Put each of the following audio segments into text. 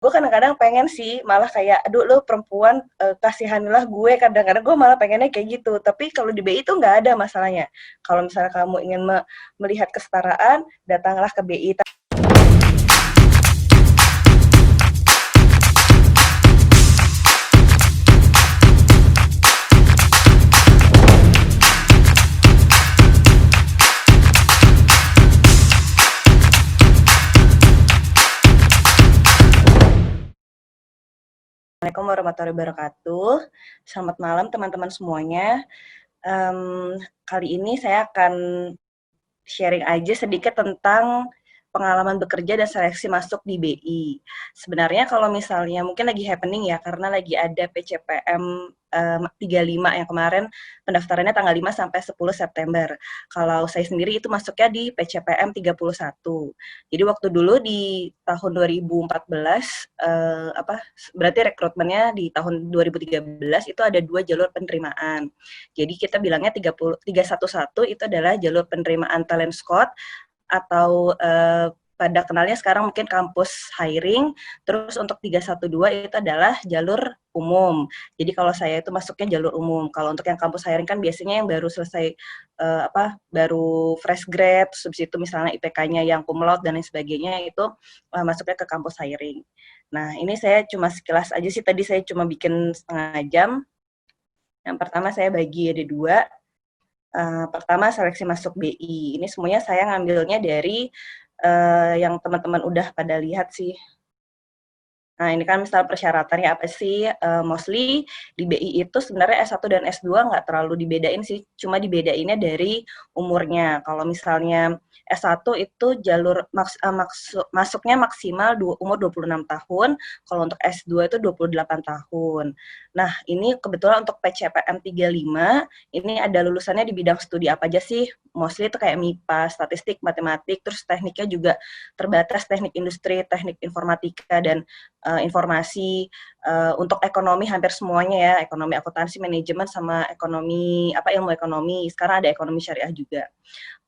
gue kadang-kadang pengen sih malah kayak aduh lu perempuan kasihanilah gue, kadang-kadang gue malah pengennya kayak gitu. Tapi kalau di BI itu nggak ada masalahnya. Kalau misalnya kamu ingin melihat kesetaraan, datanglah ke BI. Assalamualaikum warahmatullahi wabarakatuh. Selamat malam teman-teman semuanya. Kali ini saya akan sharing aja sedikit tentang pengalaman bekerja dan seleksi masuk di BI. Sebenarnya kalau misalnya mungkin lagi happening ya, karena lagi ada PCPM 35 yang kemarin pendaftarannya tanggal 5 sampai 10 September. Kalau saya sendiri itu masuknya di PCPM 31. Jadi waktu dulu di tahun 2014 berarti rekrutmennya di tahun 2013 itu ada 2 jalur penerimaan. Jadi kita bilangnya 311 itu adalah jalur penerimaan talent scout atau pada kenalnya sekarang mungkin kampus hiring. Terus untuk 312 itu adalah jalur umum. Jadi kalau saya itu masuknya jalur umum. Kalau untuk yang kampus hiring kan biasanya yang baru selesai baru fresh grad, terus habis itu misalnya IPK-nya yang cum laude dan lain sebagainya itu masuknya ke kampus hiring. Nah, ini saya cuma sekilas aja sih, tadi saya cuma bikin setengah jam. Yang pertama saya bagi ada 2. Pertama seleksi masuk BI. Ini semuanya saya ngambilnya dari yang teman-teman udah pada lihat sih. Nah, ini kan misal persyaratannya apa sih? Mostly di BI itu sebenarnya S1 dan S2 nggak terlalu dibedain sih, cuma dibedainnya dari umurnya. Kalau misalnya S1 itu jalur masuknya maksimal umur 26 tahun, kalau untuk S2 itu 28 tahun. Nah, ini kebetulan untuk PCPM 35, ini ada lulusannya di bidang studi apa aja sih? Mostly itu kayak MIPA, statistik, matematik, terus tekniknya juga terbatas, teknik industri, teknik informatika, dan informasi. Untuk ekonomi hampir semuanya ya, ekonomi akuntansi, manajemen, sama ilmu ekonomi. Sekarang ada ekonomi syariah juga.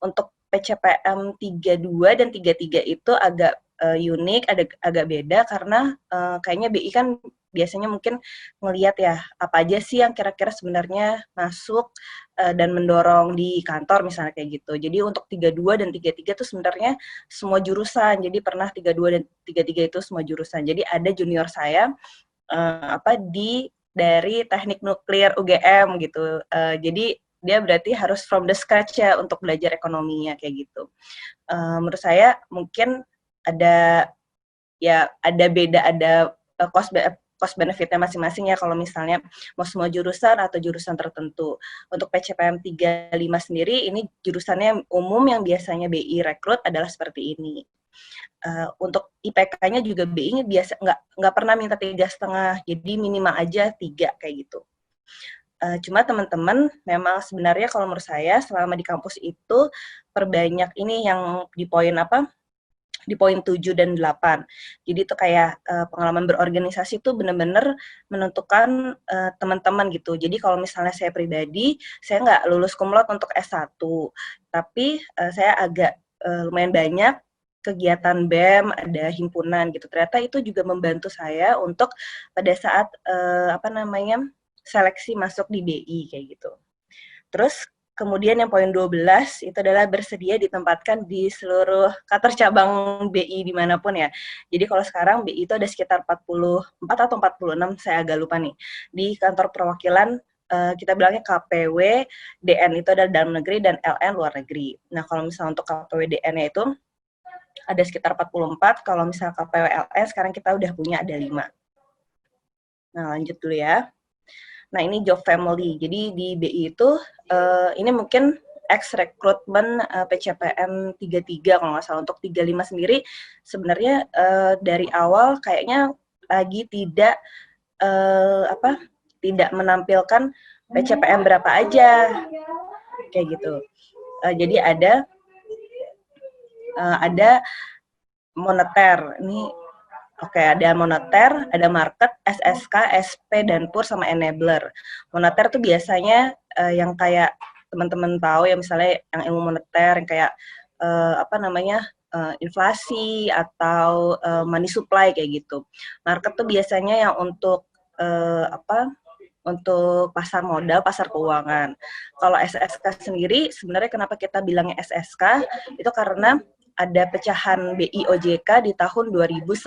Untuk PCPM 32 dan 33 itu agak unik, agak beda karena kayaknya BI kan biasanya mungkin ngelihat ya apa aja sih yang kira-kira sebenarnya masuk dan mendorong di kantor misalnya kayak gitu. Jadi untuk 32 dan 33 itu sebenarnya semua jurusan. Jadi pernah 32 dan 33 itu semua jurusan. Jadi ada junior saya dari teknik nuklir UGM gitu. Jadi dia berarti harus from the scratch ya untuk belajar ekonominya kayak gitu. Menurut saya mungkin ada cost benefitnya masing-masing ya kalau misalnya mau semua jurusan atau jurusan tertentu. Untuk PCPM 35 sendiri ini jurusannya umum yang biasanya BI rekrut adalah seperti ini. Untuk IPK-nya juga BI biasa nggak pernah minta 3,5, jadi minimal aja 3 kayak gitu. Cuma teman-teman memang sebenarnya kalau menurut saya selama di kampus itu perbanyak ini yang di poin 7 dan 8. Jadi itu kayak pengalaman berorganisasi itu benar-benar menentukan teman-teman gitu. Jadi kalau misalnya saya pribadi, saya nggak lulus cum laude untuk S1, tapi saya agak lumayan banyak kegiatan BEM, ada himpunan gitu. Ternyata itu juga membantu saya untuk pada saat seleksi masuk di BI kayak gitu. Terus kemudian yang poin 12 itu adalah bersedia ditempatkan di seluruh kantor cabang BI dimanapun ya. Jadi kalau sekarang BI itu ada sekitar 44 atau 46, saya agak lupa nih. Di kantor perwakilan kita bilangnya KPW, DN itu adalah dalam negeri, dan LN luar negeri. Nah kalau misalnya untuk KPW DN-nya itu ada sekitar 44, kalau misalnya KPW LN sekarang kita udah punya ada 5. Nah lanjut dulu ya. Nah, ini job family. Jadi di BI itu ini mungkin ex-rekrutmen PCPM 33 kalau nggak salah. Untuk 35 sendiri sebenarnya dari awal kayaknya lagi tidak menampilkan PCPM berapa aja. Kayak gitu. Jadi ada moneter. Ini ada moneter, ada market, SSK, SP, dan PUR, sama enabler. Moneter tuh biasanya yang kayak teman-teman tahu ya, misalnya yang ilmu moneter, yang kayak inflasi atau money supply kayak gitu. Market tuh biasanya yang untuk untuk pasar modal, pasar keuangan. Kalau SSK sendiri, sebenarnya kenapa kita bilangnya SSK, itu karena ada pecahan BI OJK di tahun 2011.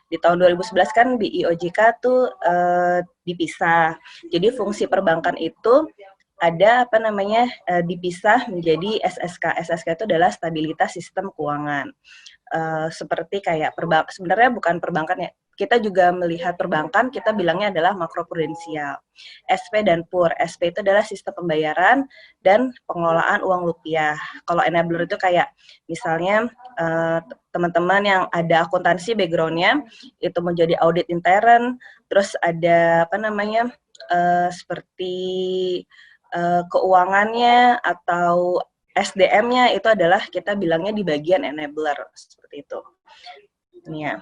Di tahun 2011 kan BI OJK tuh dipisah. Jadi fungsi perbankan itu ada dipisah menjadi SSK. SSK itu adalah stabilitas sistem keuangan. Seperti kayak sebenarnya bukan perbankan ya, kita juga melihat perbankan, kita bilangnya adalah makroprudensial. SP dan PUR. SP itu adalah sistem pembayaran dan pengelolaan uang rupiah. Kalau enabler itu kayak misalnya teman-teman yang ada akuntansi background-nya, itu menjadi audit intern, terus ada seperti keuangannya atau SDM-nya itu adalah kita bilangnya di bagian enabler, seperti itu. Ini ya.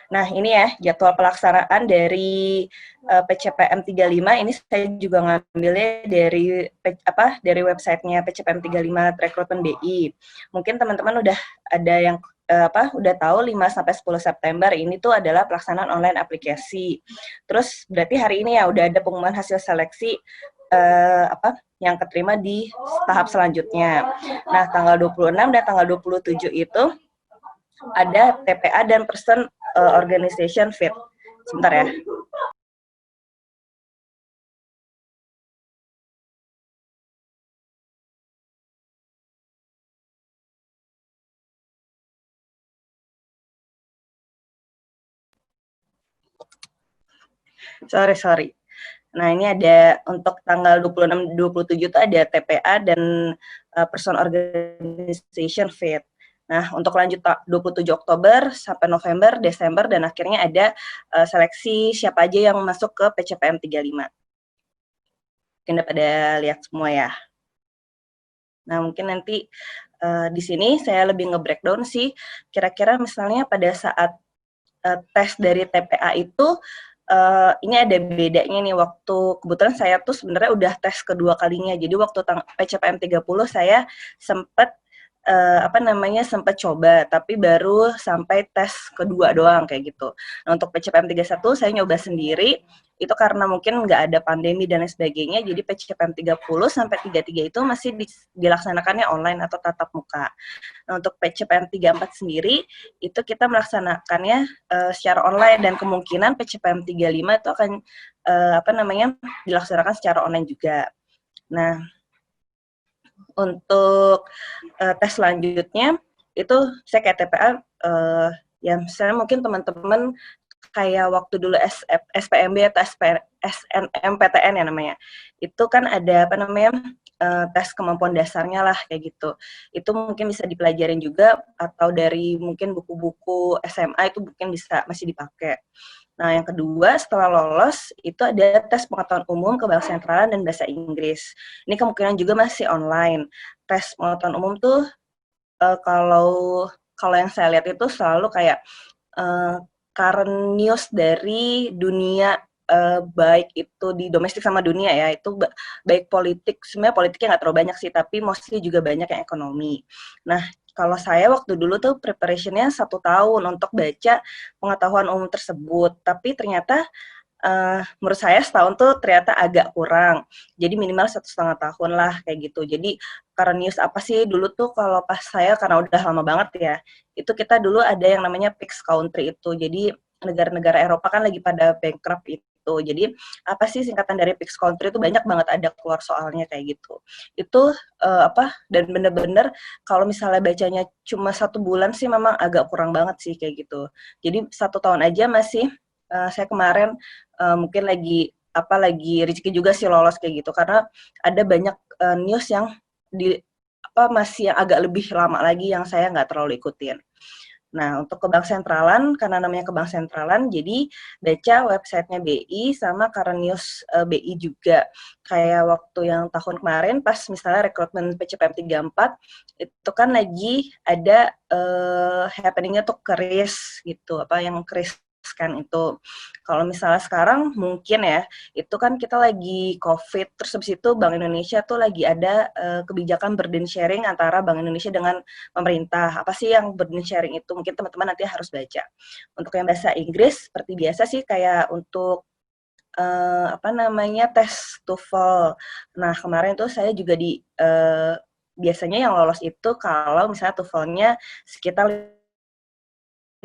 Nah, ini ya jadwal pelaksanaan dari PCPM 35. Ini saya juga ngambilnya dari websitenya PCPM 35 Rekrutmen BI. Mungkin teman-teman udah ada yang udah tahu 5 sampai 10 September ini tuh adalah pelaksanaan online aplikasi. Terus berarti hari ini ya udah ada pengumuman hasil seleksi yang keterima di tahap selanjutnya. Nah, tanggal 26 dan tanggal 27 itu ada TPA dan person organization fit. Sebentar ya. Sorry. Nah, ini ada untuk tanggal 26-27 itu ada TPA dan person organization fit. Nah, untuk lanjut 27 Oktober sampai November, Desember, dan akhirnya ada seleksi siapa aja yang masuk ke PCPM 35. Mungkin udah pada lihat semua ya. Nah, mungkin nanti di sini saya lebih nge-breakdown sih, kira-kira misalnya pada saat tes dari TPA itu, ini ada bedanya nih, waktu kebetulan saya tuh sebenarnya udah tes kedua kalinya. Jadi waktu PCPM 30 saya sempat sempat coba, tapi baru sampai tes kedua doang kayak gitu. Nah, untuk PCPM 31 saya nyoba sendiri, itu karena mungkin nggak ada pandemi dan lain sebagainya, jadi PCPM 30 sampai 33 itu masih dilaksanakannya online atau tatap muka. Nah, untuk PCPM 34 sendiri, itu kita melaksanakannya secara online, dan kemungkinan PCPM 35 itu akan dilaksanakan secara online juga. Nah, untuk tes selanjutnya itu saya kayak TPA ya misalnya mungkin teman-teman kayak waktu dulu SPMB atau SNMPTN ya namanya, itu kan ada tes kemampuan dasarnya lah kayak gitu. Itu mungkin bisa dipelajarin juga, atau dari mungkin buku-buku SMA itu mungkin masih dipakai. Nah, yang kedua, setelah lolos, itu ada tes pengetahuan umum, kebangsaan dan bahasa Inggris. Ini kemungkinan juga masih online. Tes pengetahuan umum tuh, kalau yang saya lihat itu selalu kayak current news dari dunia, baik itu di domestik sama dunia ya, itu baik politik, sebenarnya politiknya nggak terlalu banyak sih, tapi mostly juga banyak yang ekonomi. Nah, kalau saya waktu dulu tuh preparation-nya 1 tahun untuk baca pengetahuan umum tersebut, tapi ternyata menurut saya setahun tuh ternyata agak kurang. Jadi minimal 1,5 tahun lah kayak gitu. Jadi current news apa sih dulu tuh, kalau pas saya karena udah lama banget ya, itu kita dulu ada yang namanya PIGS country itu. Jadi negara-negara Eropa kan lagi pada bankrupt itu. Jadi apa sih singkatan dari PIGS country itu, banyak banget ada keluar soalnya kayak gitu. Itu dan bener-bener kalau misalnya bacanya cuma 1 bulan sih memang agak kurang banget sih kayak gitu. Jadi 1 tahun aja masih saya kemarin mungkin lagi rezeki juga sih lolos kayak gitu, karena ada banyak news yang masih yang agak lebih lama lagi yang saya nggak terlalu ikutin. Nah, untuk ke bank sentralan, karena namanya ke bank sentralan, jadi baca websitenya BI sama current news BI juga. Kayak waktu yang tahun kemarin, pas misalnya rekrutmen PCPM 34, itu kan lagi ada happening-nya tuh keris gitu, yang keris scan itu. Kalau misalnya sekarang mungkin ya, itu kan kita lagi COVID, terus habis itu Bank Indonesia tuh lagi ada kebijakan burden sharing antara Bank Indonesia dengan pemerintah. Apa sih yang burden sharing itu? Mungkin teman-teman nanti harus baca. Untuk yang bahasa Inggris, seperti biasa sih kayak untuk apa namanya, tes TOEFL. Nah, kemarin tuh saya juga biasanya yang lolos itu kalau misalnya TOEFL-nya sekitar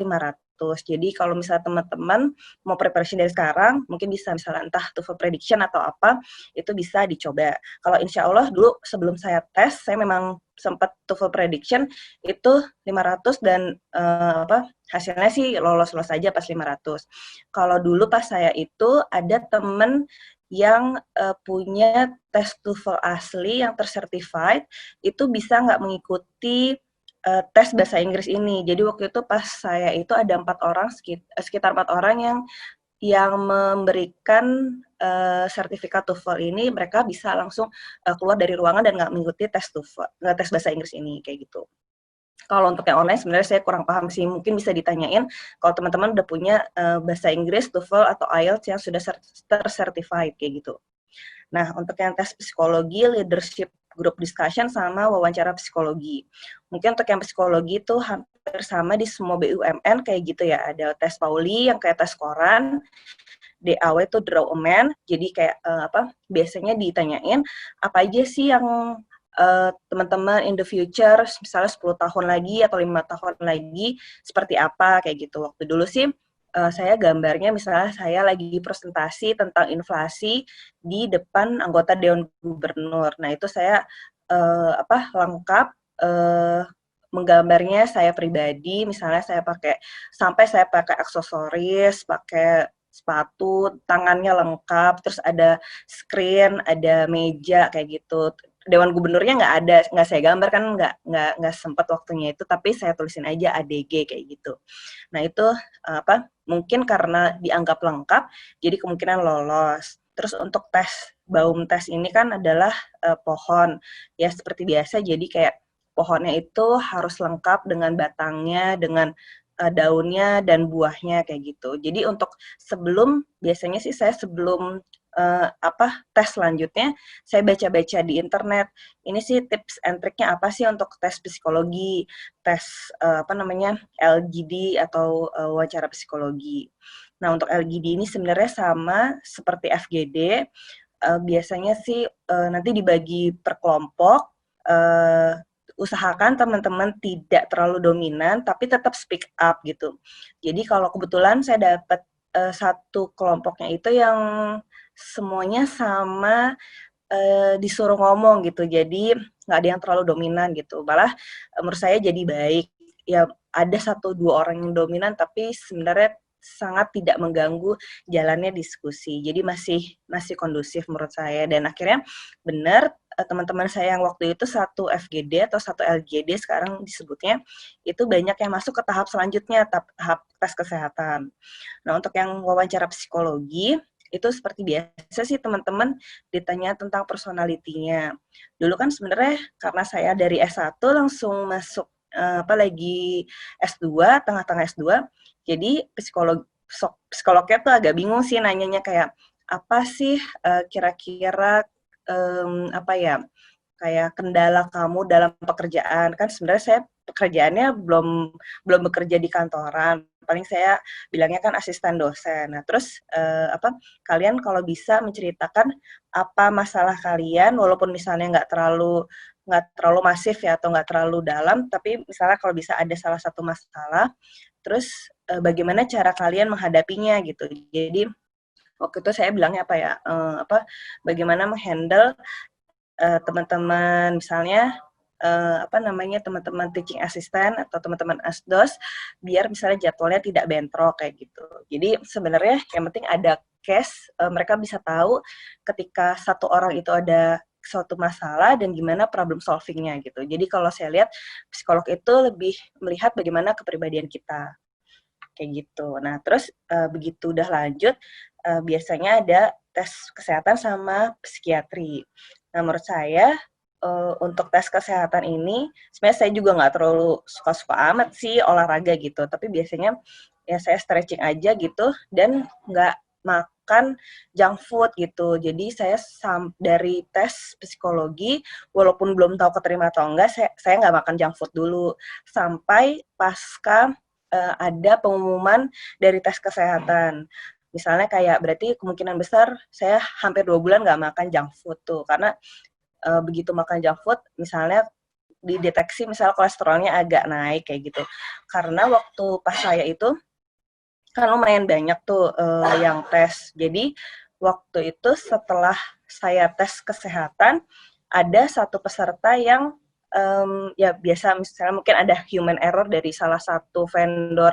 500. Jadi kalau misalnya teman-teman mau preparation dari sekarang, mungkin bisa misalnya entah TOEFL prediction atau apa, itu bisa dicoba. Kalau insya Allah dulu sebelum saya tes, saya memang sempat TOEFL prediction itu 500 dan hasilnya sih lolos-lolos aja pas 500. Kalau dulu pas saya itu ada temen yang punya tes TOEFL asli yang tercertified, itu bisa nggak mengikuti tes bahasa Inggris ini. Jadi waktu itu pas saya itu ada 4 orang, sekitar 4 orang yang memberikan sertifikat TOEFL ini, mereka bisa langsung keluar dari ruangan dan nggak mengikuti tes TOEFL, tes bahasa Inggris ini, kayak gitu. Kalau untuk yang online sebenarnya saya kurang paham sih, mungkin bisa ditanyain kalau teman-teman udah punya bahasa Inggris, TOEFL atau IELTS yang sudah tercertified kayak gitu. Nah, untuk yang tes psikologi, leadership group discussion, sama wawancara psikologi. Mungkin untuk yang psikologi itu hampir sama di semua BUMN kayak gitu ya. Ada tes Pauli yang kayak tes koran, DAW itu draw a man, jadi kayak biasanya ditanyain apa aja sih yang teman-teman in the future, misalnya 10 tahun lagi atau 5 tahun lagi, seperti apa, kayak gitu. Waktu dulu sih, saya gambarnya misalnya saya lagi presentasi tentang inflasi di depan anggota Dewan Gubernur. Nah, itu saya lengkap menggambarnya saya pribadi, misalnya sampai saya pakai aksesoris, pakai sepatu, tangannya lengkap, terus ada screen, ada meja kayak gitu. Dewan Gubernurnya nggak saya gambar kan, nggak sempat waktunya itu, tapi saya tulisin aja ADG kayak gitu. Nah itu mungkin karena dianggap lengkap, jadi kemungkinan lolos. Terus untuk baum tes ini kan adalah pohon, ya seperti biasa, jadi kayak pohonnya itu harus lengkap dengan batangnya, dengan daunnya dan buahnya kayak gitu. Jadi untuk biasanya sih saya sebelum tes selanjutnya, saya baca-baca di internet. Ini sih tips and triknya apa sih untuk tes psikologi, tes LGD atau wawancara psikologi. Nah, untuk LGD ini sebenarnya sama seperti FGD. Biasanya sih nanti dibagi per kelompok. Usahakan teman-teman tidak terlalu dominan, tapi tetap speak up gitu. Jadi kalau kebetulan saya dapat satu kelompoknya itu yang semuanya sama disuruh ngomong gitu, jadi nggak ada yang terlalu dominan gitu. Malah menurut saya jadi baik. Ya ada 1-2 orang yang dominan, tapi sebenarnya sangat tidak mengganggu jalannya diskusi. Jadi masih kondusif menurut saya. Dan akhirnya benar teman-teman saya yang waktu itu satu FGD atau satu LGD sekarang disebutnya, itu banyak yang masuk ke tahap selanjutnya, tahap tes kesehatan. Nah, untuk yang wawancara psikologi, itu seperti biasa sih teman-teman ditanya tentang personality-nya. Dulu kan sebenarnya karena saya dari S1 langsung masuk lagi S2, tengah-tengah S2, jadi psikolognya tuh agak bingung sih nanyanya kayak apa sih kira-kira kayak kendala kamu dalam pekerjaan. Kan sebenarnya saya pekerjaannya belum bekerja di kantoran, paling saya bilangnya kan asisten dosen. Nah, terus kalian kalau bisa menceritakan apa masalah kalian, walaupun misalnya nggak terlalu masif ya, atau nggak terlalu dalam, tapi misalnya kalau bisa ada salah satu masalah, terus bagaimana cara kalian menghadapinya gitu. Jadi waktu itu saya bilangnya bagaimana menghandle teman-teman misalnya teman-teman teaching assistant atau teman-teman asdos, biar misalnya jadwalnya tidak bentrok kayak gitu. Jadi sebenarnya yang penting ada case, mereka bisa tahu ketika satu orang itu ada suatu masalah dan gimana problem solving-nya gitu. Jadi kalau saya lihat psikolog itu lebih melihat bagaimana kepribadian kita kayak gitu. Nah, terus begitu udah lanjut, biasanya ada tes kesehatan sama psikiatri. Nah, menurut saya untuk tes kesehatan ini, sebenarnya saya juga nggak terlalu suka-suka amat sih olahraga gitu, tapi biasanya ya saya stretching aja gitu dan nggak makan junk food gitu. Jadi saya dari tes psikologi, walaupun belum tahu keterima atau enggak, saya nggak makan junk food dulu sampai pasca ada pengumuman dari tes kesehatan. Misalnya kayak berarti kemungkinan besar saya hampir 2 bulan nggak makan junk food tuh karena begitu makan junk food misalnya dideteksi misalnya kolesterolnya agak naik kayak gitu. Karena waktu pas saya itu kan lumayan banyak tuh yang tes. Jadi waktu itu setelah saya tes kesehatan, ada satu peserta yang ya biasa misalnya mungkin ada human error dari salah satu vendor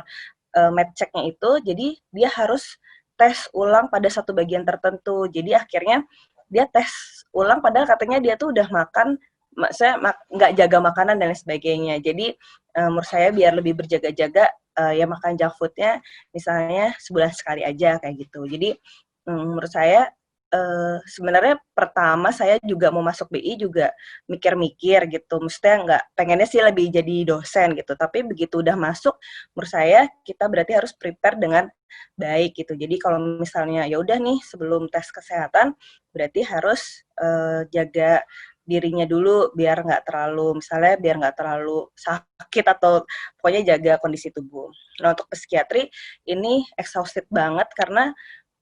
medchecknya itu, jadi dia harus tes ulang pada satu bagian tertentu. Jadi akhirnya dia tes ulang padahal katanya dia tuh udah makan, saya nggak jaga makanan dan lain sebagainya. Jadi menurut saya biar lebih berjaga-jaga ya makan junk food-nya misalnya sebulan sekali aja kayak gitu. Jadi menurut saya sebenarnya pertama saya juga mau masuk BI juga mikir-mikir gitu. Maksudnya nggak pengennya sih lebih jadi dosen gitu. Tapi begitu udah masuk, menurut saya kita berarti harus prepare dengan baik gitu. Jadi kalau misalnya ya udah nih sebelum tes kesehatan berarti harus jaga dirinya dulu biar nggak terlalu misalnya biar nggak terlalu sakit atau pokoknya jaga kondisi tubuh. Nah untuk psikiatri ini exhausted banget karena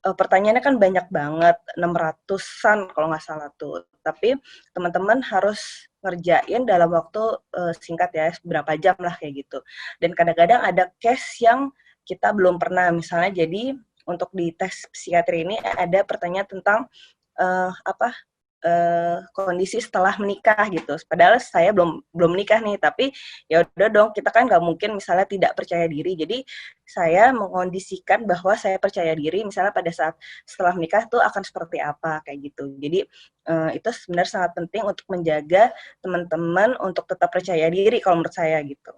pertanyaannya kan banyak banget, 600-an kalau nggak salah tuh. Tapi teman-teman harus ngerjain dalam waktu singkat ya, berapa jam lah kayak gitu. Dan kadang-kadang ada case yang kita belum pernah, misalnya jadi untuk di tes psikiatri ini ada pertanyaan tentang apa kondisi setelah menikah gitu. Padahal saya belum menikah nih, tapi ya udah dong kita kan nggak mungkin misalnya tidak percaya diri. Jadi saya mengkondisikan bahwa saya percaya diri misalnya pada saat setelah menikah tuh akan seperti apa kayak gitu. Jadi itu sebenarnya sangat penting untuk menjaga teman-teman untuk tetap percaya diri kalau menurut saya gitu.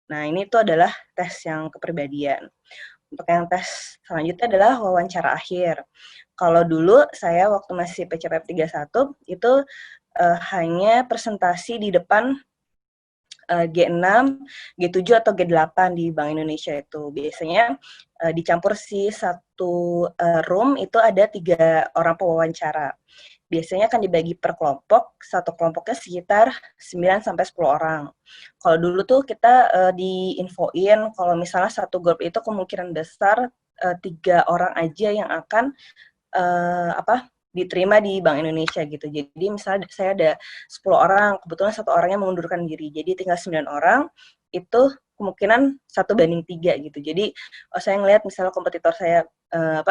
Nah ini tuh adalah tes yang kepribadian. Untuk yang tes selanjutnya adalah wawancara akhir. Kalau dulu saya waktu masih PCPM 31 itu hanya presentasi di depan G6, G7 atau G8 di Bank Indonesia itu. Biasanya dicampur sih satu room itu ada 3 orang pewawancara. Biasanya akan dibagi per kelompok, satu kelompoknya sekitar 9 sampai 10 orang. Kalau dulu tuh kita diinfoin kalau misalnya satu grup itu kemungkinan besar 3 orang aja yang akan diterima di Bank Indonesia gitu. Jadi misalnya saya ada 10 orang, kebetulan satu orangnya mengundurkan diri. Jadi tinggal 9 orang, itu kemungkinan 1:3 gitu. Jadi saya ngelihat misalnya kompetitor saya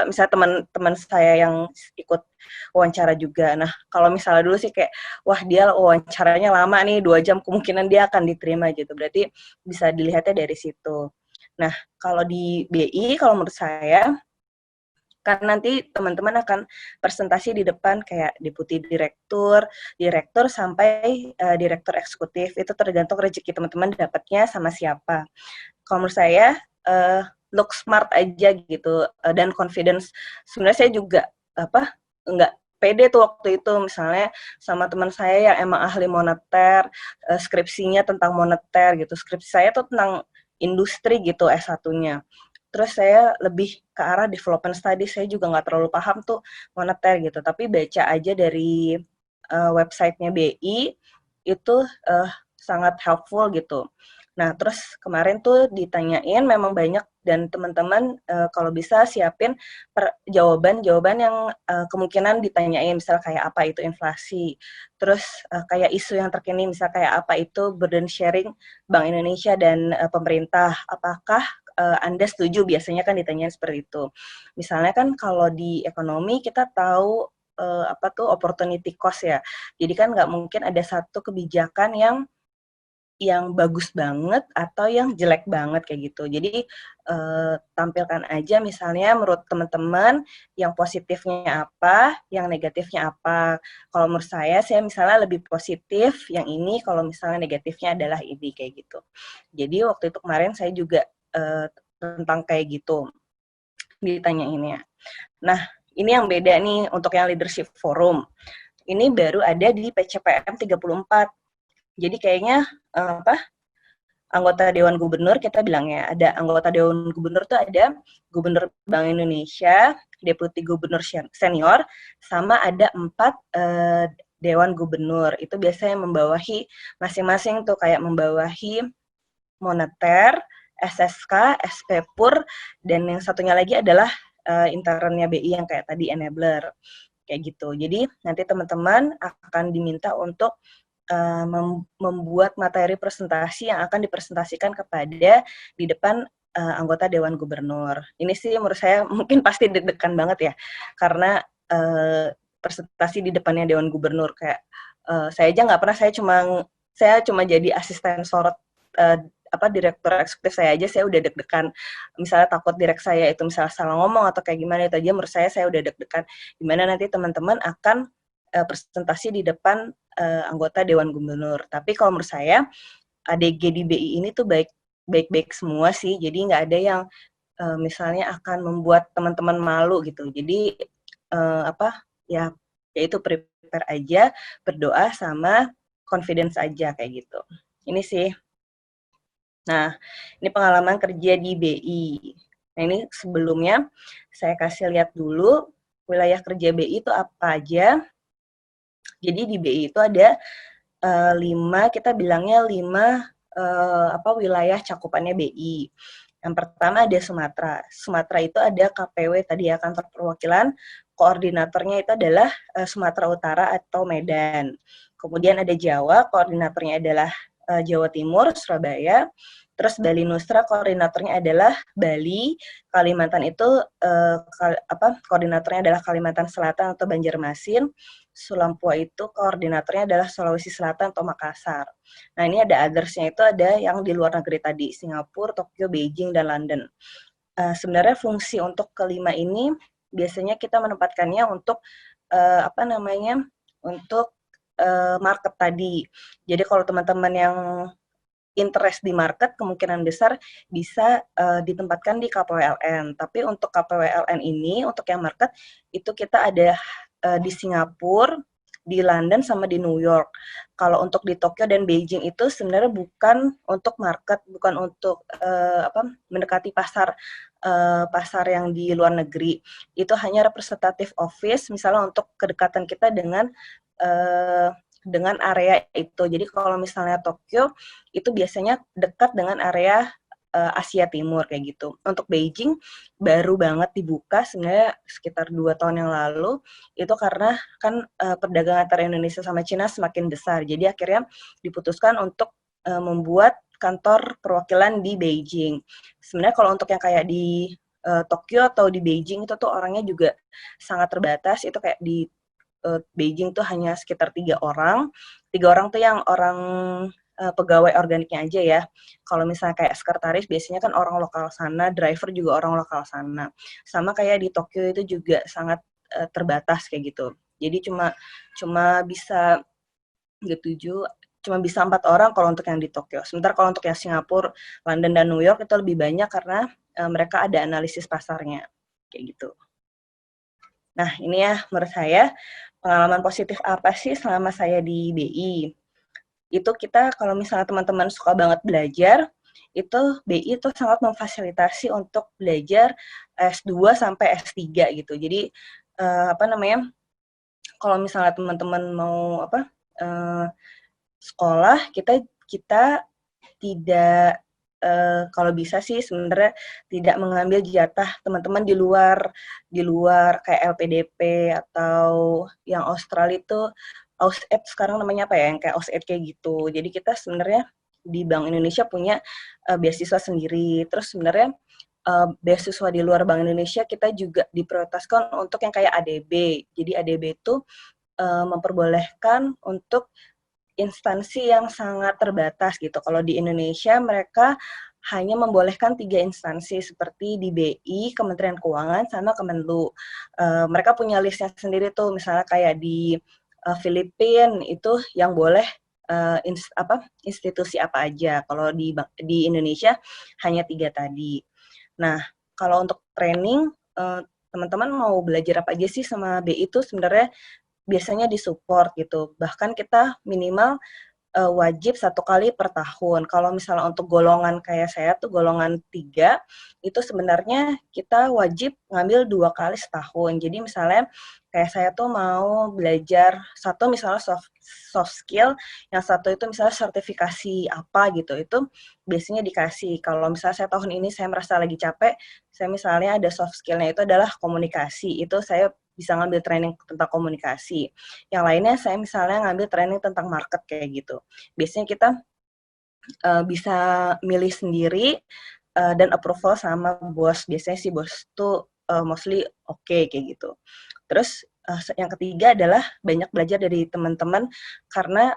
misalnya teman-teman saya yang ikut wawancara juga. Nah, kalau misalnya dulu sih kayak wah dia wawancaranya lama nih 2 jam kemungkinan dia akan diterima gitu. Berarti bisa dilihatnya dari situ. Nah, kalau di BI kalau menurut saya kan nanti teman-teman akan presentasi di depan kayak deputi direktur, direktur sampai direktur eksekutif. Itu tergantung rezeki teman-teman dapatnya sama siapa. Kalau menurut saya look smart aja gitu dan confidence. Sebenarnya saya juga nggak pede tuh waktu itu misalnya sama teman saya yang emang ahli moneter, skripsinya tentang moneter gitu. Skripsi saya tuh tentang industri gitu S1-nya. Terus saya lebih ke arah development study, saya juga nggak terlalu paham tuh moneter gitu, tapi baca aja dari website-nya BI, itu sangat helpful gitu. Nah, terus kemarin tuh ditanyain memang banyak dan teman-teman kalau bisa siapin jawaban-jawaban yang kemungkinan ditanyain, misal kayak apa itu inflasi, terus kayak isu yang terkini, misal kayak apa itu burden sharing Bank Indonesia dan pemerintah, apakah Anda setuju, biasanya kan ditanyain seperti itu. Misalnya kan kalau di ekonomi kita tahu apa tuh opportunity cost ya. Jadi kan nggak mungkin ada satu kebijakan yang bagus banget atau yang jelek banget kayak gitu. Jadi tampilkan aja misalnya menurut teman-teman yang positifnya apa, yang negatifnya apa. Kalau menurut saya misalnya lebih positif yang ini, kalau misalnya negatifnya adalah ini kayak gitu. Jadi waktu itu kemarin saya juga tentang kayak gitu ditanyainnya. Nah, ini yang beda nih untuk yang leadership forum. Ini baru ada di PCPM 34. Jadi kayaknya anggota Dewan Gubernur, kita bilangnya ada anggota Dewan Gubernur tuh ada Gubernur Bank Indonesia, Deputi Gubernur Senior, sama ada 4 Dewan Gubernur. Itu biasanya membawahi masing-masing tuh kayak membawahi moneter, SSK, SPPUR, dan yang satunya lagi adalah internnya BI yang kayak tadi enabler kayak gitu. Jadi nanti teman-teman akan diminta untuk membuat materi presentasi yang akan dipresentasikan kepada di depan anggota Dewan Gubernur. Ini sih menurut saya mungkin pasti deg-degan banget ya, karena presentasi di depannya Dewan Gubernur kayak saya aja nggak pernah, saya cuma jadi asisten sorot direktur eksekutif saya aja saya udah deg-degan. Misalnya takut direk saya itu misalnya salah ngomong atau kayak gimana, itu aja menurut saya udah deg-degan. Gimana nanti teman-teman akan presentasi di depan anggota Dewan Gubernur. Tapi kalau menurut saya ADG di BI ini tuh baik-baik semua sih. Jadi nggak ada yang misalnya akan membuat teman-teman malu gitu. Jadi ya itu prepare aja, berdoa sama confidence aja kayak gitu. Ini sih. Nah, ini pengalaman kerja di BI. Nah, ini sebelumnya saya kasih lihat dulu wilayah kerja BI itu apa aja. Jadi di BI itu ada 5, kita bilangnya 5 wilayah cakupannya BI. Yang pertama ada Sumatera. Sumatera itu ada KPW tadi ya, kantor perwakilan. Koordinatornya itu adalah Sumatera Utara atau Medan. Kemudian ada Jawa, koordinatornya adalah Jawa Timur, Surabaya. Terus Bali Nusra, koordinatornya adalah Bali. Kalimantan itu koordinatornya adalah Kalimantan Selatan atau Banjarmasin. Sulampua itu koordinatornya adalah Sulawesi Selatan atau Makassar. Nah, ini ada others-nya itu ada yang di luar negeri tadi, Singapura, Tokyo, Beijing, dan London. Sebenarnya fungsi untuk kelima ini biasanya kita menempatkannya untuk untuk market tadi. Jadi kalau teman-teman yang interest di market, kemungkinan besar bisa ditempatkan di KPWLN. Tapi untuk KPWLN ini, untuk yang market, itu kita ada di Singapura, di London, sama di New York. Kalau untuk di Tokyo dan Beijing itu sebenarnya bukan untuk market, bukan untuk mendekati pasar yang di luar negeri. Itu hanya representative office, misalnya untuk kedekatan kita dengan area itu. Jadi kalau misalnya Tokyo itu biasanya dekat dengan area Asia Timur kayak gitu. Untuk Beijing baru banget dibuka sebenarnya sekitar 2 tahun yang lalu, itu karena kan perdagangan antara Indonesia sama Cina semakin besar. Jadi akhirnya diputuskan untuk membuat kantor perwakilan di Beijing. Sebenarnya kalau untuk yang kayak di Tokyo atau di Beijing itu tuh orangnya juga sangat terbatas. Itu kayak di Beijing tuh hanya sekitar 3 orang. 3 orang tuh yang orang pegawai organiknya aja ya. Kalau misalnya kayak sekretaris biasanya kan orang lokal sana, driver juga orang lokal sana. Sama kayak di Tokyo itu juga sangat terbatas kayak gitu. Jadi cuma bisa 4 orang kalau untuk yang di Tokyo. Sementara kalau untuk yang Singapura, London, dan New York itu lebih banyak karena mereka ada analisis pasarnya kayak gitu. Nah, ini ya menurut saya pengalaman positif apa sih selama saya di BI. Itu kita kalau misalnya teman-teman suka banget belajar, itu BI itu sangat memfasilitasi untuk belajar S2 sampai S3 gitu. Jadi kalau misalnya teman-teman mau sekolah, kita tidak kalau bisa sih sebenarnya tidak mengambil jatah teman-teman di luar kayak LPDP atau yang Australia itu AusAid sekarang namanya apa ya, yang kayak AusAid kayak gitu. Jadi kita sebenarnya di Bank Indonesia punya beasiswa sendiri. Terus sebenarnya beasiswa di luar Bank Indonesia kita juga diprioritaskan untuk yang kayak ADB. Jadi ADB itu memperbolehkan untuk instansi yang sangat terbatas gitu. Kalau di Indonesia mereka hanya membolehkan 3 instansi seperti di BI, Kementerian Keuangan, sama Kemenlu. Mereka punya listnya sendiri tuh, misalnya kayak di Filipina itu yang boleh institusi apa aja. Kalau di Indonesia hanya 3 tadi. Nah, kalau untuk training, teman-teman mau belajar apa aja sih sama BI itu sebenarnya biasanya disupport gitu. Bahkan kita minimal wajib 1 kali per tahun. Kalau misalnya untuk golongan kayak saya tuh golongan 3, itu sebenarnya kita wajib ngambil 2 kali setahun. Jadi misalnya kayak saya tuh mau belajar satu misalnya soft skill, yang satu itu misalnya sertifikasi apa gitu, itu biasanya dikasih. Kalau misalnya saya tahun ini saya merasa lagi capek, saya misalnya ada soft skill-nya itu adalah komunikasi, itu saya bisa ngambil training tentang komunikasi. Yang lainnya saya misalnya ngambil training tentang market kayak gitu. Biasanya kita bisa milih sendiri dan approval sama bos. Biasanya sih bos tuh mostly oke kayak gitu. Terus yang ketiga adalah banyak belajar dari teman-teman karena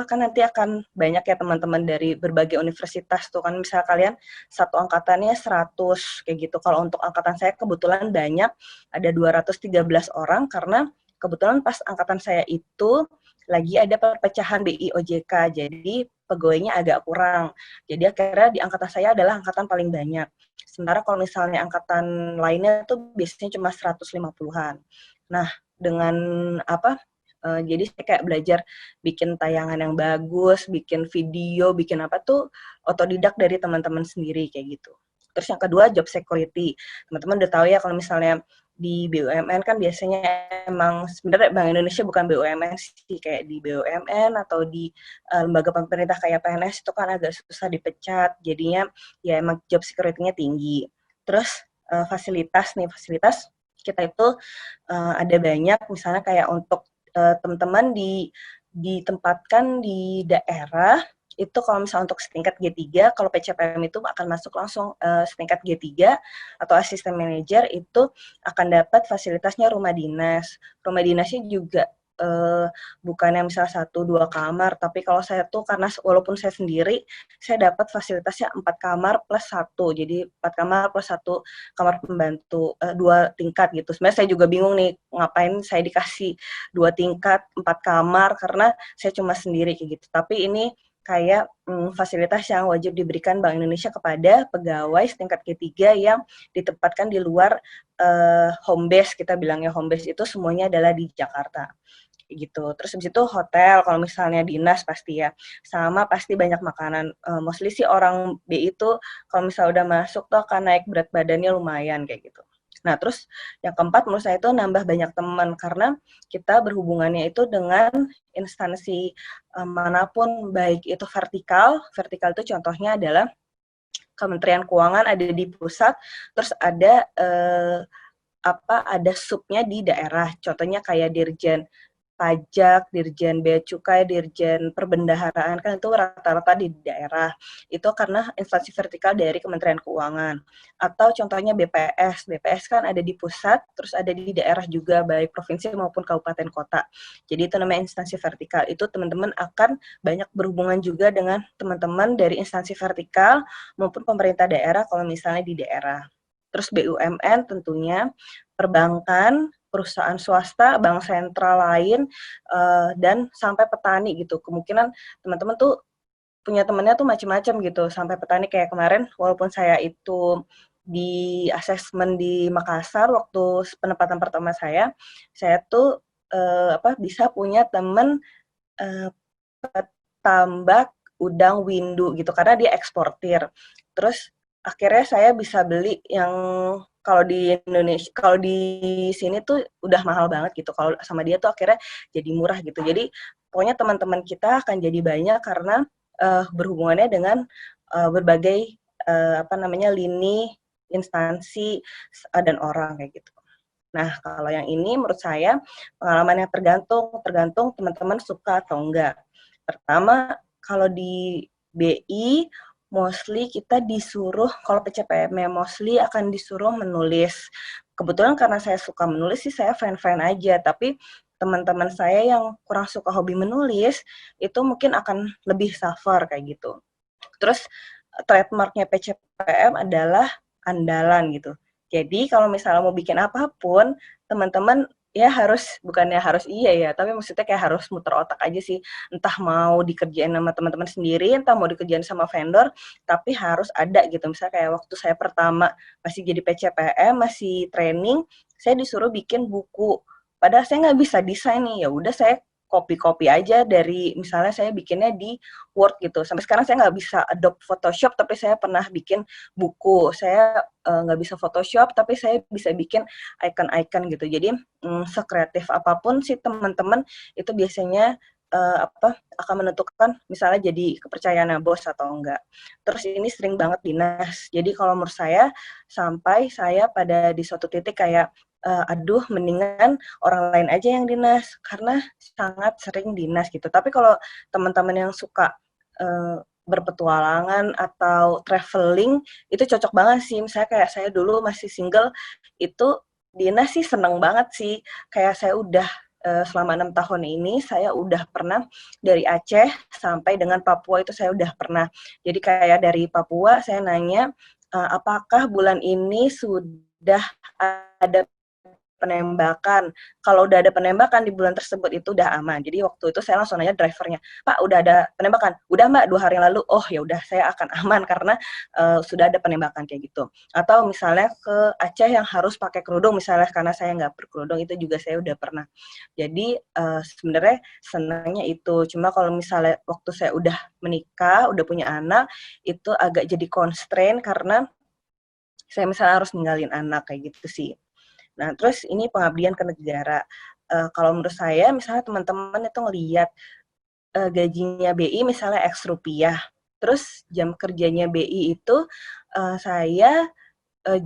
kan nanti akan banyak ya teman-teman dari berbagai universitas tuh kan, misal kalian satu angkatannya 100 kayak gitu. Kalau untuk angkatan saya kebetulan banyak, ada 213 orang karena kebetulan pas angkatan saya itu lagi ada perpecahan BI OJK, jadi pegawainya agak kurang. Jadi akhirnya di angkatan saya adalah angkatan paling banyak. Sementara kalau misalnya angkatan lainnya tuh biasanya cuma 150-an. Nah, dengan jadi saya kayak belajar bikin tayangan yang bagus, bikin video, bikin apa tuh otodidak dari teman-teman sendiri kayak gitu. Terus yang kedua job security. Teman-teman udah tahu ya kalau misalnya di BUMN kan biasanya emang sebenarnya Bank Indonesia bukan BUMN sih, kayak di BUMN atau di lembaga pemerintah kayak PNS itu kan agak susah dipecat, jadinya ya emang job security-nya tinggi. Terus fasilitas kita itu ada banyak, misalnya kayak untuk teman-teman ditempatkan di daerah itu kalau misalnya untuk setingkat G3, kalau PCPM itu akan masuk langsung setingkat G3 atau asisten manajer itu akan dapat fasilitasnya rumah dinas. Rumah dinasnya juga bukan yang misalnya 1-2 kamar, tapi kalau saya tuh karena walaupun saya sendiri, saya dapat fasilitasnya 4 kamar plus 1, jadi 4 kamar plus 1 kamar pembantu, 2 tingkat gitu. Sebenarnya saya juga bingung nih, ngapain saya dikasih 2 tingkat, 4 kamar, karena saya cuma sendiri kayak gitu. Tapi ini kayak fasilitas yang wajib diberikan Bank Indonesia kepada pegawai setingkat G3 yang ditempatkan di luar home base, kita bilangnya home base itu semuanya adalah di Jakarta gitu. Terus habis itu hotel, kalau misalnya dinas pasti ya, sama pasti banyak makanan. Mostly sih orang B itu kalau misalnya udah masuk tuh akan naik berat badannya lumayan kayak gitu. Nah, terus yang keempat menurut saya itu nambah banyak teman karena kita berhubungannya itu dengan instansi manapun, baik itu vertikal itu contohnya adalah Kementerian Keuangan ada di pusat, terus ada ada subnya di daerah. Contohnya kayak Dirjen Pajak, Dirjen Bea Cukai, Dirjen Perbendaharaan, kan itu rata-rata di daerah. Itu karena instansi vertikal dari Kementerian Keuangan. Atau contohnya BPS. BPS kan ada di pusat, terus ada di daerah juga, baik provinsi maupun kabupaten kota. Jadi itu namanya instansi vertikal. Itu teman-teman akan banyak berhubungan juga dengan teman-teman dari instansi vertikal maupun pemerintah daerah kalau misalnya di daerah. Terus BUMN tentunya, perbankan, perusahaan swasta, bank sentral lain, dan sampai petani gitu. Kemungkinan teman-teman tuh punya temennya tuh macam-macam gitu, sampai petani kayak kemarin walaupun saya itu di asesmen di Makassar waktu penempatan pertama saya tuh bisa punya temen petambak udang windu gitu karena dia eksportir. Terus akhirnya saya bisa beli yang kalau di Indonesia, kalau di sini tuh udah mahal banget gitu. Kalau sama dia tuh akhirnya jadi murah gitu. Jadi pokoknya teman-teman kita akan jadi banyak karena berhubungannya dengan berbagai lini, instansi dan orang kayak gitu. Nah, kalau yang ini menurut saya pengalaman yang tergantung teman-teman suka atau enggak. Pertama, kalau di BI mostly kita disuruh, kalau PCPM mostly akan disuruh menulis. Kebetulan karena saya suka menulis sih saya fine-fine aja, tapi teman-teman saya yang kurang suka hobi menulis, itu mungkin akan lebih suffer kayak gitu. Terus trademarknya PCPM adalah andalan gitu. Jadi kalau misalnya mau bikin apapun, teman-teman ya bukannya harus iya ya, tapi maksudnya kayak harus muter otak aja sih. Entah mau dikerjain sama teman-teman sendiri, entah mau dikerjain sama vendor, tapi harus ada gitu. Misalnya kayak waktu saya pertama masih jadi PCPM, masih training, saya disuruh bikin buku. Padahal saya nggak bisa desain nih, ya udah saya copy aja dari misalnya saya bikinnya di Word gitu. Sampai sekarang saya nggak bisa adopt Photoshop, tapi saya pernah bikin buku. Saya nggak bisa Photoshop, tapi saya bisa bikin icon-icon gitu. Jadi sekreatif apapun sih teman-teman itu biasanya akan menentukan misalnya jadi kepercayaan bos atau enggak. Terus ini sering banget dinas. Jadi kalau menurut saya sampai saya pada di suatu titik kayak aduh mendingan orang lain aja yang dinas karena sangat sering dinas gitu. Tapi kalau teman-teman yang suka berpetualangan atau traveling itu cocok banget sih. Misalnya kayak saya dulu masih single itu dinas sih seneng banget sih. Kayak saya udah selama 6 tahun ini saya udah pernah dari Aceh sampai dengan Papua itu saya udah pernah. Jadi kayak dari Papua saya nanya apakah bulan ini sudah ada penembakan. Kalau udah ada penembakan di bulan tersebut itu udah aman. Jadi waktu itu saya langsung nanya drivernya, Pak udah ada penembakan? Udah Mbak 2 hari yang lalu. Oh ya udah saya akan aman karena sudah ada penembakan kayak gitu. Atau misalnya ke Aceh yang harus pakai kerudung misalnya karena saya nggak berkerudung itu juga saya udah pernah. Jadi sebenarnya senangnya itu. Cuma kalau misalnya waktu saya udah menikah, udah punya anak, itu agak jadi constraint karena saya misalnya harus ninggalin anak kayak gitu sih. Nah, terus ini pengabdian ke negara. Kalau menurut saya, misalnya teman-teman itu ngelihat gajinya BI misalnya X rupiah, terus jam kerjanya BI itu saya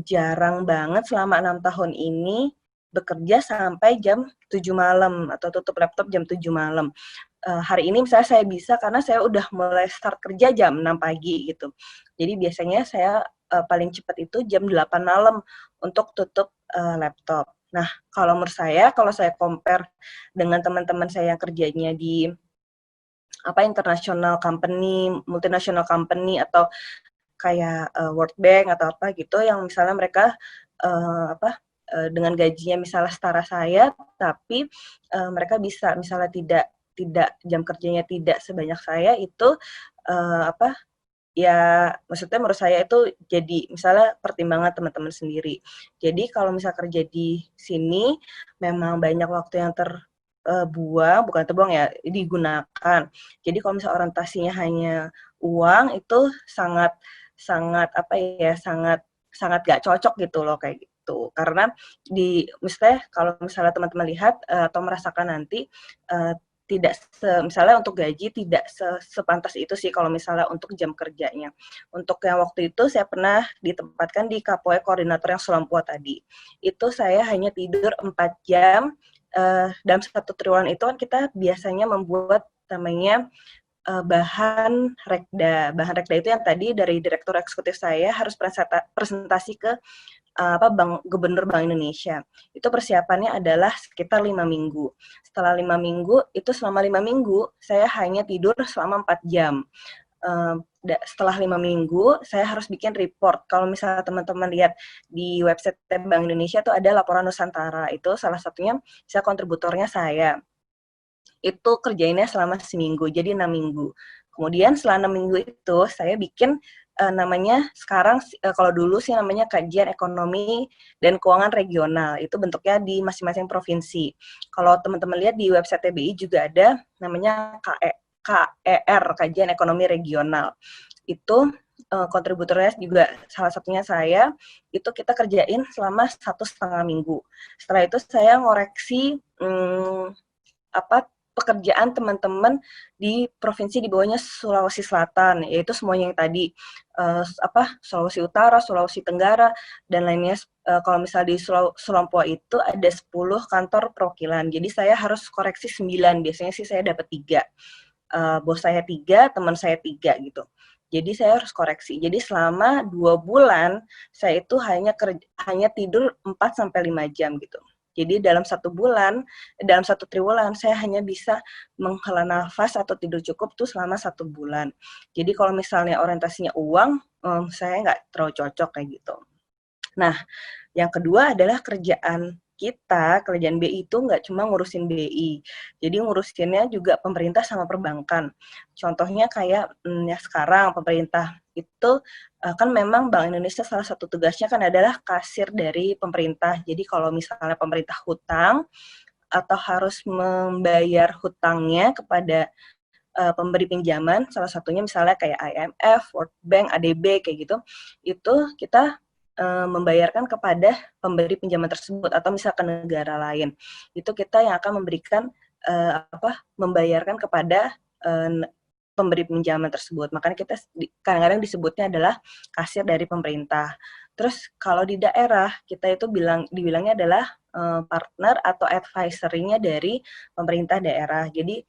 jarang banget selama 6 tahun ini bekerja sampai jam 7 malam atau tutup laptop jam 7 malam. Hari ini misalnya saya bisa karena saya udah mulai start kerja jam 6 pagi gitu. Jadi biasanya saya paling cepat itu jam 8 malam untuk tutup laptop. Nah, kalau menurut saya, kalau saya compare dengan teman-teman saya yang kerjanya di international company, multinational company atau kayak World Bank atau apa gitu yang misalnya mereka dengan gajinya misalnya setara saya tapi mereka bisa misalnya tidak jam kerjanya tidak sebanyak saya itu apa ya maksudnya menurut saya itu jadi misalnya pertimbangan teman-teman sendiri. Jadi kalau misal kerja di sini memang banyak waktu yang terbuang, bukan terbuang ya, digunakan. Jadi kalau misal orientasinya hanya uang itu sangat sangat apa ya, sangat sangat gak cocok gitu loh kayak gitu. Karena misalnya kalau misalnya teman-teman lihat atau merasakan nanti tidak misalnya untuk gaji tidak sepantas itu sih kalau misalnya untuk jam kerjanya. Untuk yang waktu itu saya pernah ditempatkan di Kapoe koordinator yang Sulampua tadi. Itu saya hanya tidur 4 jam dalam satu triwulan itu kan kita biasanya membuat namanya bahan rekda. Bahan rekda itu yang tadi dari direktur eksekutif saya harus presentasi ke Gubernur Bank Indonesia. Itu persiapannya adalah sekitar 5 minggu. Setelah 5 minggu, itu selama 5 minggu, saya hanya tidur selama 4 jam. Setelah 5 minggu, saya harus bikin report. Kalau misalnya teman-teman lihat di website Bank Indonesia itu ada laporan Nusantara. Itu salah satunya, saya kontributornya saya. Itu kerjainnya selama seminggu, jadi 6 minggu. Kemudian setelah 6 minggu itu, saya bikin namanya sekarang kalau dulu sih namanya kajian ekonomi dan keuangan regional. Itu bentuknya di masing-masing provinsi. Kalau teman-teman lihat di website TBI juga ada namanya KER, kajian ekonomi regional. Itu kontributornya juga salah satunya saya, itu kita kerjain selama 1,5 minggu. Setelah itu saya ngoreksi pekerjaan teman-teman di provinsi di bawahnya Sulawesi Selatan, yaitu semuanya yang tadi Sulawesi Utara, Sulawesi Tenggara dan lainnya. Kalau misalnya di Sulampua itu ada 10 kantor perwakilan. Jadi saya harus koreksi 9. Biasanya sih saya dapat 3. Bos saya 3, teman saya 3 gitu. Jadi saya harus koreksi. Jadi selama 2 bulan saya itu hanya tidur 4-5 jam gitu. Jadi dalam 1 bulan, dalam 1 triwulan saya hanya bisa menghela nafas atau tidur cukup tuh selama 1 bulan. Jadi kalau misalnya orientasinya uang, saya nggak terlalu cocok kayak gitu. Nah, yang kedua adalah kerjaan BI itu nggak cuma ngurusin BI. Jadi ngurusinnya juga pemerintah sama perbankan. Contohnya kayak ya sekarang pemerintah itu kan memang Bank Indonesia salah satu tugasnya kan adalah kasir dari pemerintah. Jadi kalau misalnya pemerintah hutang, atau harus membayar hutangnya kepada pemberi pinjaman, salah satunya misalnya kayak IMF, World Bank, ADB kayak gitu, itu kita membayarkan kepada pemberi pinjaman tersebut atau misalkan negara lain. Itu kita yang akan memberikan membayarkan kepada pemberi pinjaman tersebut. Makanya kita kadang-kadang disebutnya adalah kasir dari pemerintah. Terus kalau di daerah kita itu dibilangnya adalah partner atau advisory-nya dari pemerintah daerah. Jadi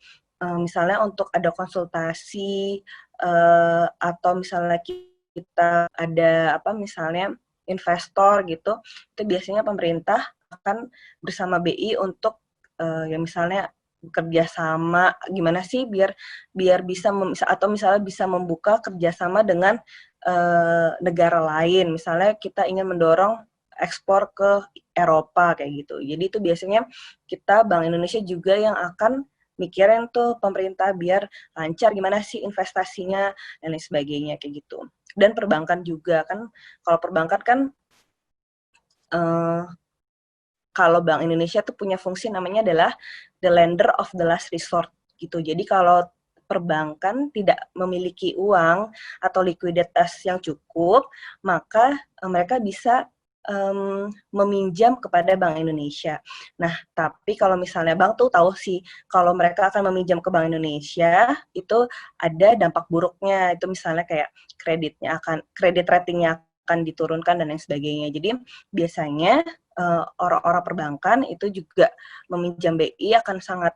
misalnya untuk ada konsultasi atau misalnya kita ada misalnya investor gitu, itu biasanya pemerintah akan bersama BI untuk ya misalnya bekerja sama gimana sih biar bisa atau misalnya bisa membuka kerjasama dengan negara lain. Misalnya kita ingin mendorong ekspor ke Eropa kayak gitu. Jadi itu biasanya kita Bank Indonesia juga yang akan mikirin tuh pemerintah biar lancar gimana sih investasinya dan lain sebagainya kayak gitu. Dan perbankan juga kan, kalau perbankan kan kalau Bank Indonesia tuh punya fungsi namanya adalah the lender of the last resort gitu. Jadi kalau perbankan tidak memiliki uang atau likuiditas yang cukup, maka mereka bisa meminjam kepada Bank Indonesia. Nah, tapi kalau misalnya bank tuh tahu sih kalau mereka akan meminjam ke Bank Indonesia itu ada dampak buruknya. Itu misalnya kayak kredit ratingnya akan diturunkan dan lain sebagainya. Jadi biasanya orang-orang perbankan itu juga meminjam BI akan sangat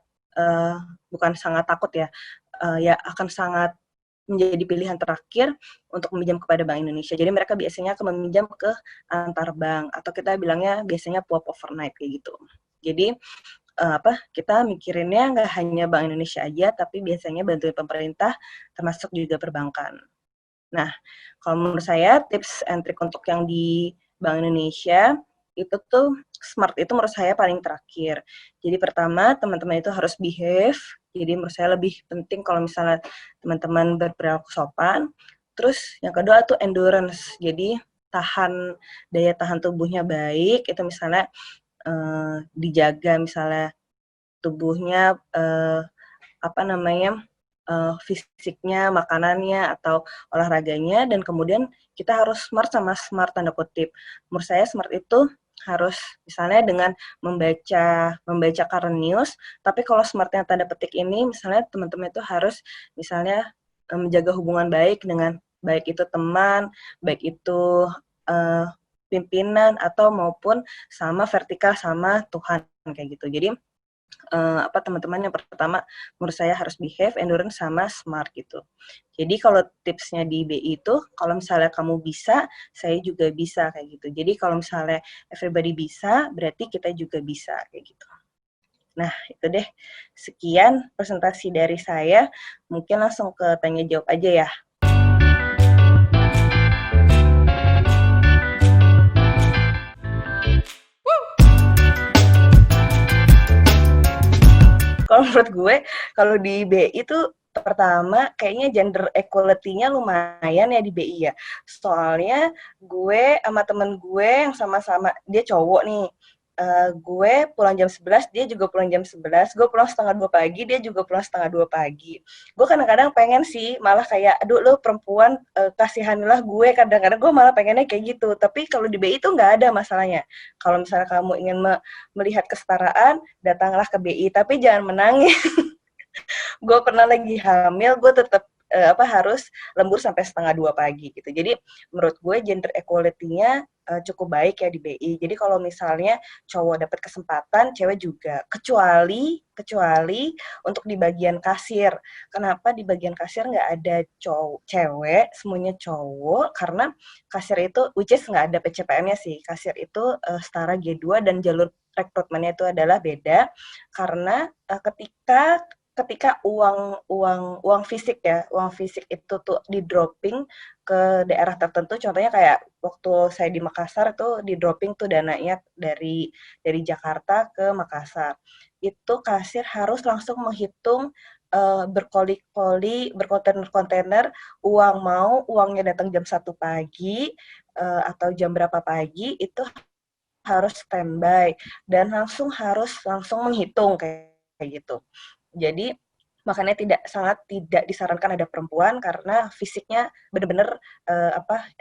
bukan sangat takut ya, ya akan sangat menjadi pilihan terakhir untuk meminjam kepada Bank Indonesia. Jadi mereka biasanya akan meminjam ke antar bank atau kita bilangnya biasanya swap overnight kayak gitu. Jadi kita mikirinnya nggak hanya Bank Indonesia aja, tapi biasanya bantuin pemerintah termasuk juga perbankan. Nah, kalau menurut saya tips and trick untuk yang di Bank Indonesia itu tuh smart itu menurut saya paling terakhir. Jadi pertama teman-teman itu harus behave. Jadi menurut saya lebih penting kalau misalnya teman-teman berperilaku sopan. Terus yang kedua tuh endurance. Jadi daya tahan tubuhnya baik. Itu misalnya dijaga misalnya tubuhnya fisiknya, makanannya, atau olahraganya, dan kemudian kita harus smart sama smart tanda kutip. Menurut saya smart itu harus misalnya dengan membaca current news, tapi kalau smartnya tanda petik ini, misalnya teman-teman itu harus misalnya menjaga hubungan baik dengan baik itu teman, baik itu pimpinan, atau maupun sama vertikal sama Tuhan kayak gitu. Jadi teman-teman yang pertama menurut saya harus behave, endurance sama smart gitu. Jadi kalau tipsnya di BI itu kalau misalnya kamu bisa, saya juga bisa kayak gitu. Jadi kalau misalnya everybody bisa, berarti kita juga bisa kayak gitu. Nah, itu deh. Sekian presentasi dari saya. Mungkin langsung ke tanya jawab aja ya. Kalau menurut gue, kalau di BI itu pertama kayaknya gender equality-nya lumayan ya di BI ya. Soalnya gue sama temen gue yang sama-sama, dia cowok nih, gue pulang jam 11, dia juga pulang jam 11, gue pulang setengah 2 pagi, dia juga pulang setengah 2 pagi. Gue kadang-kadang pengen sih, malah kayak, aduh lo perempuan, kasihanilah gue, kadang-kadang gue malah pengennya kayak gitu. Tapi kalau di BI itu nggak ada masalahnya. Kalau misalnya kamu ingin melihat kesetaraan, datanglah ke BI, tapi jangan menangis. Gue pernah lagi hamil, gue tetap harus lembur sampai setengah 2 pagi gitu. Jadi menurut gue gender equality-nya cukup baik ya di BI. Jadi kalau misalnya cowok dapat kesempatan, cewek juga. Kecuali untuk di bagian kasir. Kenapa di bagian kasir nggak ada cewek, semuanya cowok? Karena kasir itu, which is nggak ada PCPM-nya sih. Kasir itu setara G2 dan jalur rekrutmennya itu adalah beda. Karena ketika uang fisik ya, uang fisik itu tuh di dropping ke daerah tertentu, contohnya kayak waktu saya di Makassar tuh di dropping tuh dananya dari Jakarta ke Makassar. Itu kasir harus langsung menghitung berkoli-koli, berkontainer-kontainer uangnya datang jam 1 pagi atau jam berapa pagi itu harus standby dan langsung menghitung kayak gitu. Jadi makanya sangat tidak disarankan ada perempuan karena fisiknya benar-benar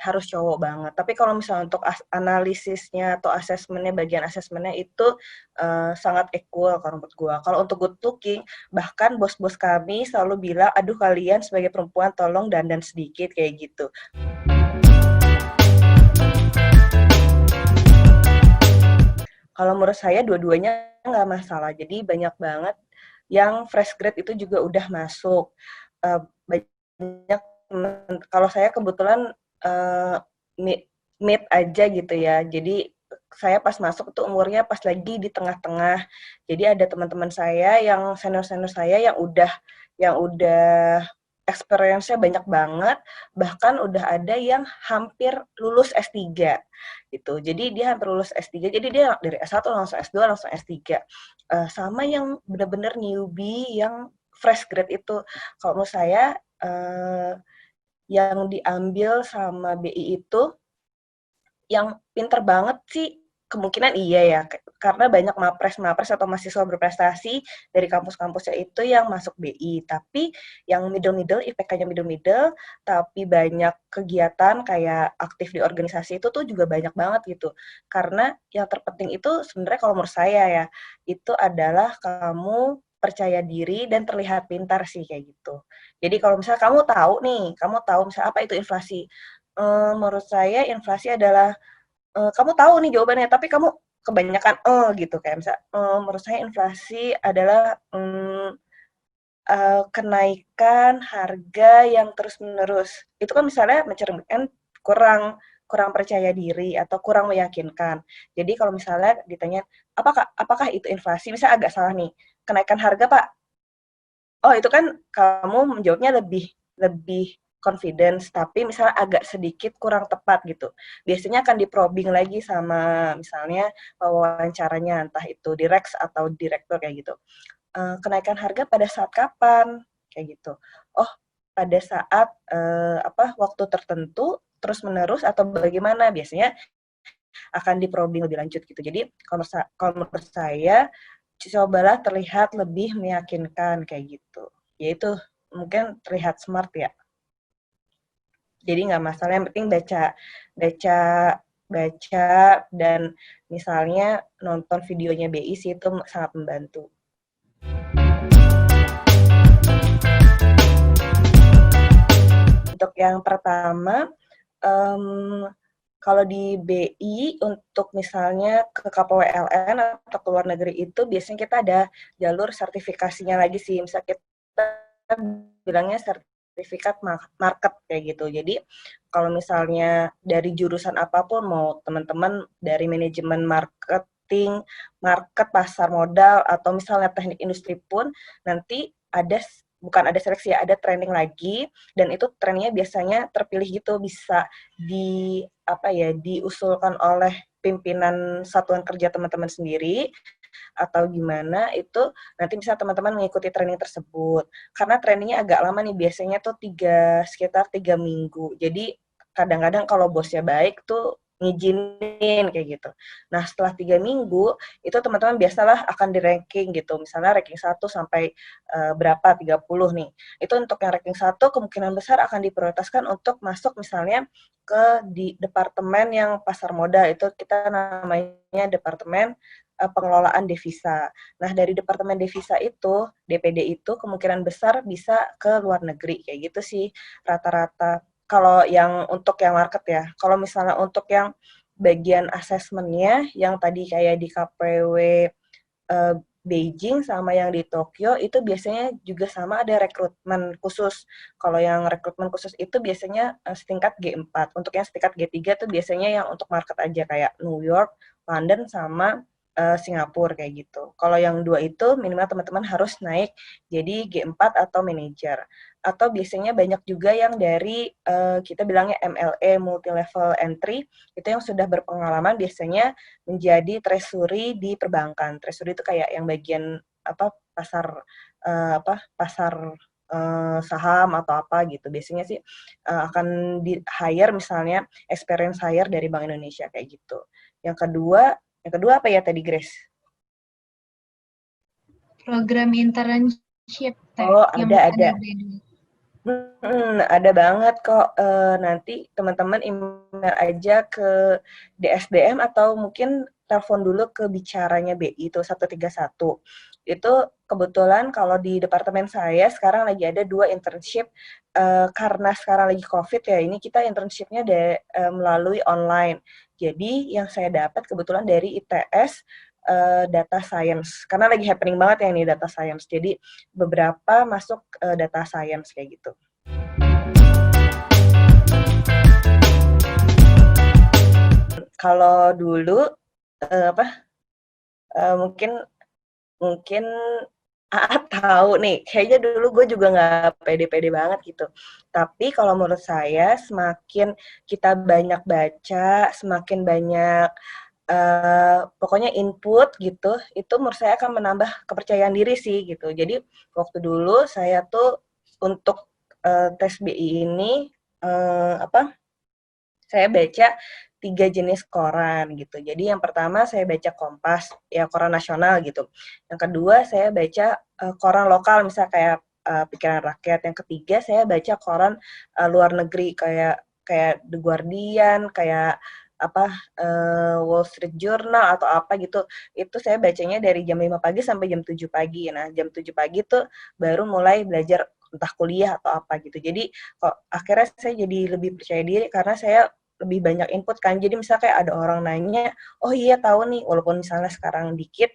harus cowok banget. Tapi kalau misalnya untuk analisisnya atau bagian asesmennya itu sangat equal kalau menurut gue. Kalau untuk good looking, bahkan bos-bos kami selalu bilang, aduh kalian sebagai perempuan tolong dandan sedikit kayak gitu. Kalau menurut saya dua-duanya nggak masalah. Jadi banyak banget yang fresh grade itu juga udah masuk. Banyak kalau saya kebetulan mid aja gitu ya. Jadi saya pas masuk itu umurnya pas lagi di tengah-tengah. Jadi ada teman-teman saya yang senior-senior saya yang udah experience-nya banyak banget, bahkan udah ada yang hampir lulus S3 gitu. Jadi dia hampir lulus S3, jadi dia dari S1 langsung S2 langsung S3. Sama yang benar-benar newbie yang fresh grade itu. Kalau menurut saya yang diambil sama BI itu yang pinter banget sih kemungkinan iya ya, karena banyak mapres atau mahasiswa berprestasi dari kampus-kampusnya itu yang masuk BI, tapi yang middle-middle, IPK-nya middle-middle, tapi banyak kegiatan kayak aktif di organisasi itu tuh juga banyak banget gitu. Karena yang terpenting itu sebenarnya kalau menurut saya ya, itu adalah kamu percaya diri dan terlihat pintar sih kayak gitu. Jadi kalau misalnya kamu tahu misalnya apa itu inflasi, menurut saya inflasi adalah kamu tahu nih jawabannya, tapi kamu kebanyakan gitu kayak misal menurut saya inflasi adalah kenaikan harga yang terus-menerus. Itu kan misalnya mencerminkan kurang percaya diri atau kurang meyakinkan. Jadi kalau misalnya ditanya, apakah itu inflasi? Misalnya agak salah nih, kenaikan harga, Pak. Oh, itu kan kamu menjawabnya lebih lebih confidence, tapi misalnya agak sedikit kurang tepat gitu. Biasanya akan di-probing lagi sama misalnya wawancaranya, entah itu direct atau direktur kayak gitu. Kenaikan harga pada saat kapan? Kayak gitu. Oh, pada saat waktu tertentu terus-menerus atau bagaimana? Biasanya akan di-probing lebih lanjut gitu. Jadi kalau menurut saya cobalah terlihat lebih meyakinkan kayak gitu. Yaitu mungkin terlihat smart ya. Jadi nggak masalah, yang penting baca baca dan misalnya nonton videonya BI sih itu sangat membantu. Untuk yang pertama, kalau di BI untuk misalnya ke KPWLN atau ke luar negeri itu biasanya kita ada jalur sertifikasinya lagi sih. Misal kita bilangnya sertifikat market kayak gitu. Jadi kalau misalnya dari jurusan apapun, mau teman-teman dari manajemen marketing, market, pasar modal, atau misalnya teknik industri pun, nanti bukan ada seleksi ya, ada training lagi, dan itu trainingnya biasanya terpilih gitu, bisa diusulkan oleh pimpinan satuan kerja teman-teman sendiri, atau gimana, itu nanti bisa teman-teman mengikuti training tersebut. Karena trainingnya agak lama nih, biasanya tuh sekitar 3 minggu. Jadi kadang-kadang kalau bosnya baik tuh ngizinin kayak gitu. Nah, setelah 3 minggu, itu teman-teman biasalah akan di-ranking gitu. Misalnya ranking 1 sampai berapa, 30 nih. Itu untuk yang ranking 1 kemungkinan besar akan diprioritaskan untuk masuk misalnya di departemen yang pasar modal. Itu kita namanya departemen pengelolaan devisa. Nah, dari departemen devisa itu, DPD itu kemungkinan besar bisa ke luar negeri. Kayak gitu sih rata-rata. Kalau yang untuk yang market ya. Kalau misalnya untuk yang bagian asesmennya, yang tadi kayak di KPW Beijing sama yang di Tokyo, itu biasanya juga sama ada rekrutmen khusus. Kalau yang rekrutmen khusus itu biasanya setingkat G4. Untuk yang setingkat G3 itu biasanya yang untuk market aja, kayak New York, London, sama Singapura kayak gitu. Kalau yang dua itu minimal teman-teman harus naik jadi G4 atau manager. Atau biasanya banyak juga yang dari kita bilangnya MLE, multi level entry, itu yang sudah berpengalaman biasanya menjadi treasury di perbankan. Treasury itu kayak yang bagian pasar saham atau apa gitu. Biasanya sih akan di hire misalnya experience hire dari Bank Indonesia kayak gitu. Yang kedua Yang kedua apa ya tadi, Grace? Program internship Oh, yang ada. graduate. Ada banget kok. Nanti teman-teman email aja ke DSDM atau mungkin telepon dulu ke bicaranya BI itu 131. Itu kebetulan kalau di departemen saya sekarang lagi ada 2 internship, karena sekarang lagi Covid ya, ini kita internship-nya melalui online. Jadi yang saya dapat kebetulan dari ITS, data science, karena lagi happening banget ya ini data science. Jadi beberapa masuk data science kayak gitu. Kalau dulu mungkin mungkin tahu nih, kayaknya dulu gue juga nggak pede-pede banget gitu. Tapi kalau menurut saya semakin kita banyak baca, semakin banyak pokoknya input gitu, itu menurut saya akan menambah kepercayaan diri sih gitu. Jadi waktu dulu saya tuh untuk tes BI ini saya baca 3 jenis koran gitu. Jadi yang pertama saya baca Kompas, ya koran nasional gitu. Yang kedua saya baca koran lokal misalnya kayak Pikiran Rakyat. Yang ketiga saya baca koran luar negeri kayak kayak The Guardian, kayak apa Wall Street Journal atau apa gitu. Itu saya bacanya dari jam 5 pagi sampai jam 7 pagi. Nah, jam 7 pagi tuh baru mulai belajar entah kuliah atau apa gitu. Jadi kok akhirnya saya jadi lebih percaya diri karena saya lebih banyak input kan. Jadi misalnya kayak ada orang nanya, oh iya tahu nih, walaupun misalnya sekarang dikit,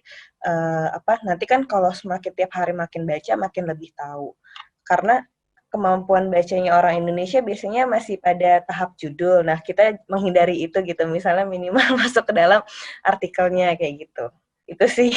nanti kan kalau semakin tiap hari makin baca, makin lebih tahu. Karena kemampuan bacanya orang Indonesia biasanya masih pada tahap judul. Nah, kita menghindari itu gitu. Misalnya minimal masuk ke dalam artikelnya kayak gitu. Itu sih.